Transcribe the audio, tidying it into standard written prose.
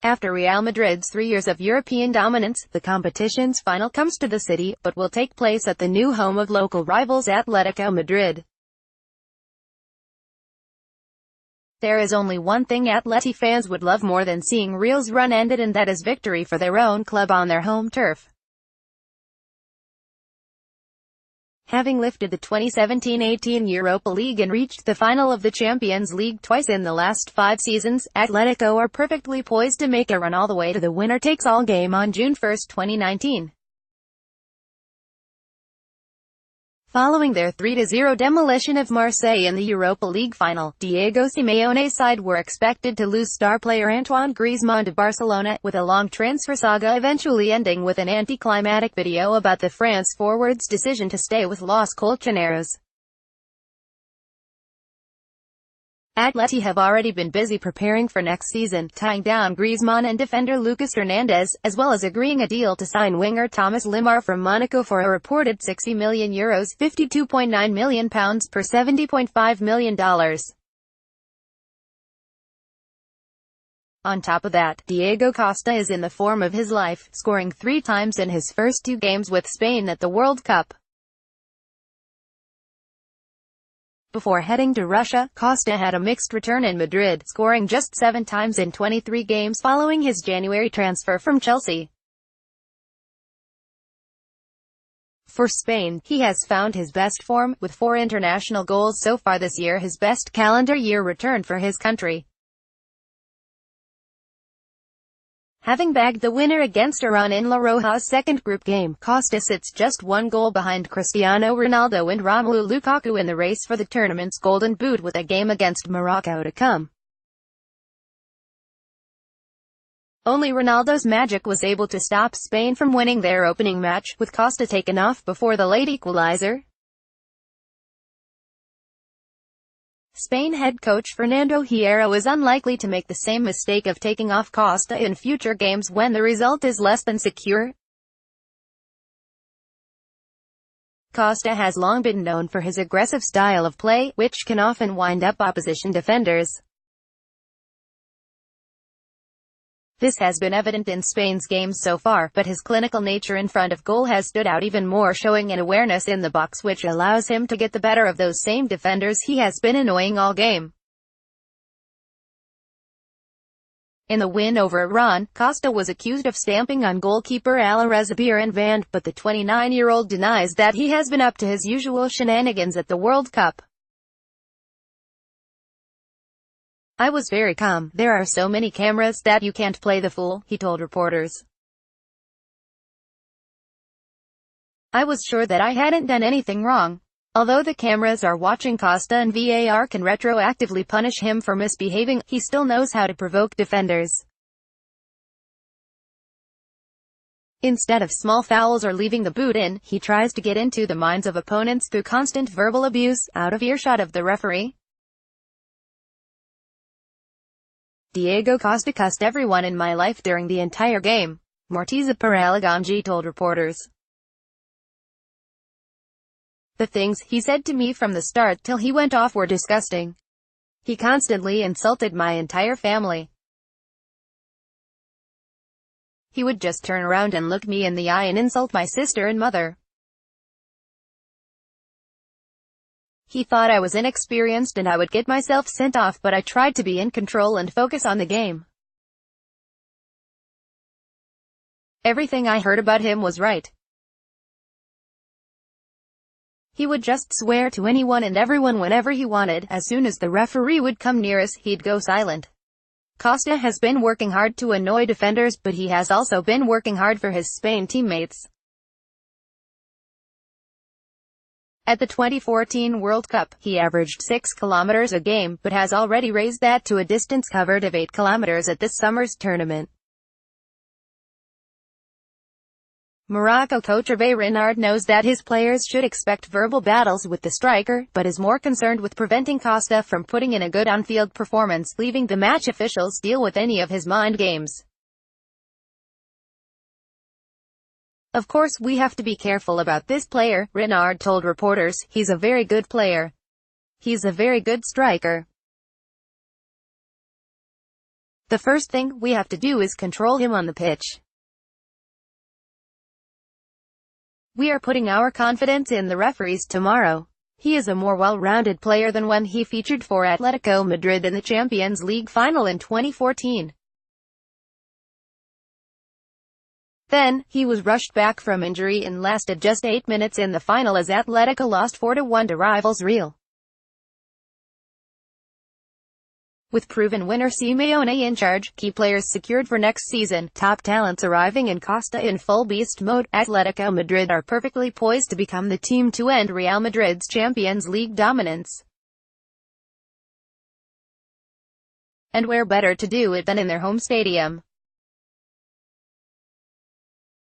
After Real Madrid's 3 years of European dominance, the competition's final comes to the city, but will take place at the new home of local rivals Atletico Madrid. There is only one thing Atleti fans would love more than seeing Real's run ended, and that is victory for their own club on their home turf. Having lifted the 2017-18 Europa League and reached the final of the Champions League twice in the last 5 seasons, Atletico are perfectly poised to make a run all the way to the winner-takes-all game on June 1, 2019. Following their 3-0 demolition of Marseille in the Europa League final, Diego Simeone's side were expected to lose star player Antoine Griezmann to Barcelona, with a long transfer saga eventually ending with an anticlimactic video about the France forward's decision to stay with Los Colchoneros. Atleti have already been busy preparing for next season, tying down Griezmann and defender Lucas Hernandez, as well as agreeing a deal to sign winger Thomas Lemar from Monaco for a reported €60 million (£52.9 million) per $70.5 million. On top of that, Diego Costa is in the form of his life, scoring 3 times in his first 2 games with Spain at the World Cup. Before heading to Russia, Costa had a mixed return in Madrid, scoring just 7 times in 23 games following his January transfer from Chelsea. For Spain, he has found his best form, with 4 international goals so far this year, his best calendar year return for his country. Having bagged the winner against Iran in La Roja's second group game, Costa sits just 1 goal behind Cristiano Ronaldo and Romelu Lukaku in the race for the tournament's Golden Boot, with a game against Morocco to come. Only Ronaldo's magic was able to stop Spain from winning their opening match, with Costa taken off before the late equalizer. Spain head coach Fernando Hierro is unlikely to make the same mistake of taking off Costa in future games when the result is less than secure. Costa has long been known for his aggressive style of play, which can often wind up opposition defenders. This has been evident in Spain's games so far, but his clinical nature in front of goal has stood out even more, showing an awareness in the box which allows him to get the better of those same defenders he has been annoying all game. In the win over Iran, Costa was accused of stamping on goalkeeper Alireza Bir and banned, but the 29-year-old denies that he has been up to his usual shenanigans at the World Cup. "I was very calm. There are so many cameras that you can't play the fool," he told reporters. "I was sure that I hadn't done anything wrong. Although the cameras are watching Costa and VAR can retroactively punish him for misbehaving, he still knows how to provoke defenders. Instead of small fouls or leaving the boot in, he tries to get into the minds of opponents through constant verbal abuse, out of earshot of the referee." Diego Costa cussed everyone in my life during the entire game, Morteza Paralagonji told reporters. "The things he said to me from the start till he went off were disgusting. He constantly insulted my entire family. He would just turn around and look me in the eye and insult my sister and mother. He thought I was inexperienced and I would get myself sent off, but I tried to be in control and focus on the game. Everything I heard about him was right. He would just swear to anyone and everyone whenever he wanted. As soon as the referee would come near us, he'd go silent." Costa has been working hard to annoy defenders, but he has also been working hard for his Spain teammates. At the 2014 World Cup, he averaged 6 kilometers a game, but has already raised that to a distance covered of 8 kilometers at this summer's tournament. Morocco coach Hervé Renard knows that his players should expect verbal battles with the striker, but is more concerned with preventing Costa from putting in a good on-field performance, leaving the match officials deal with any of his mind games. "Of course we have to be careful about this player," Renard told reporters. "He's a very good player. He's a very good striker. The first thing we have to do is control him on the pitch. We are putting our confidence in the referees tomorrow. He is a more well-rounded player than when he featured for Atletico Madrid in the Champions League final in 2014. Then, he was rushed back from injury and lasted just 8 minutes in the final as Atletico lost 4-1 to rivals Real. With proven winner Simeone in charge, key players secured for next season, top talents arriving and Costa in full beast mode, Atletico Madrid are perfectly poised to become the team to end Real Madrid's Champions League dominance. And where better to do it than in their home stadium?